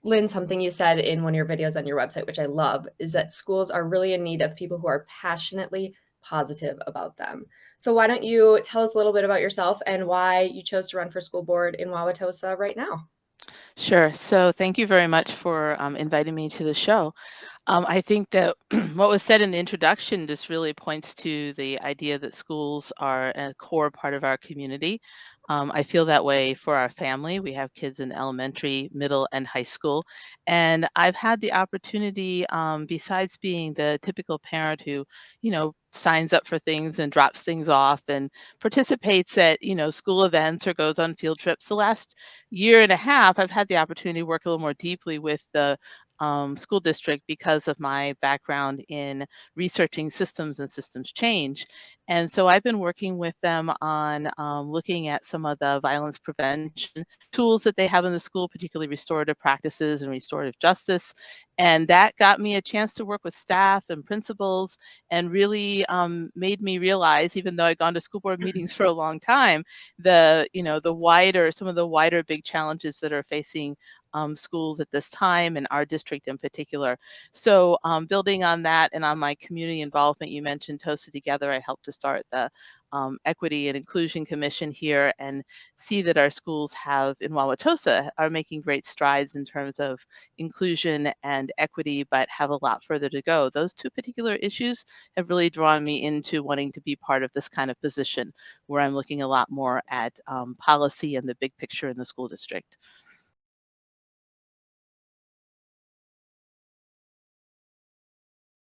Lynn, something you said in one of your videos on your website, which I love, is that schools are really in need of people who are passionately positive about them. So why don't you tell us a little bit about yourself and why you chose to run for school board in Wauwatosa right now? Sure. So thank you very much for inviting me to the show. I think that what was said in the introduction just really points to the idea that schools are a core part of our community. I feel that way for our family. We have kids in elementary, middle, and high school. And I've had the opportunity, besides being the typical parent who, signs up for things and drops things off and participates at, school events or goes on field trips. The last year and a half, I've had the opportunity to work a little more deeply with the school district because of my background in researching systems and systems change. And so I've been working with them on looking at some of the violence prevention tools that they have in the school, particularly restorative practices and restorative justice. And that got me a chance to work with staff and principals and really made me realize, even though I'd gone to school board meetings for a long time, some of the wider big challenges that are facing schools at this time and our district in particular. So building on that and on my community involvement, you mentioned TOSA Together. I helped to start the Equity and Inclusion Commission here and see that our schools have in Wauwatosa are making great strides in terms of inclusion and equity, but have a lot further to go. Those two particular issues have really drawn me into wanting to be part of this kind of position where I'm looking a lot more at policy and the big picture in the school district.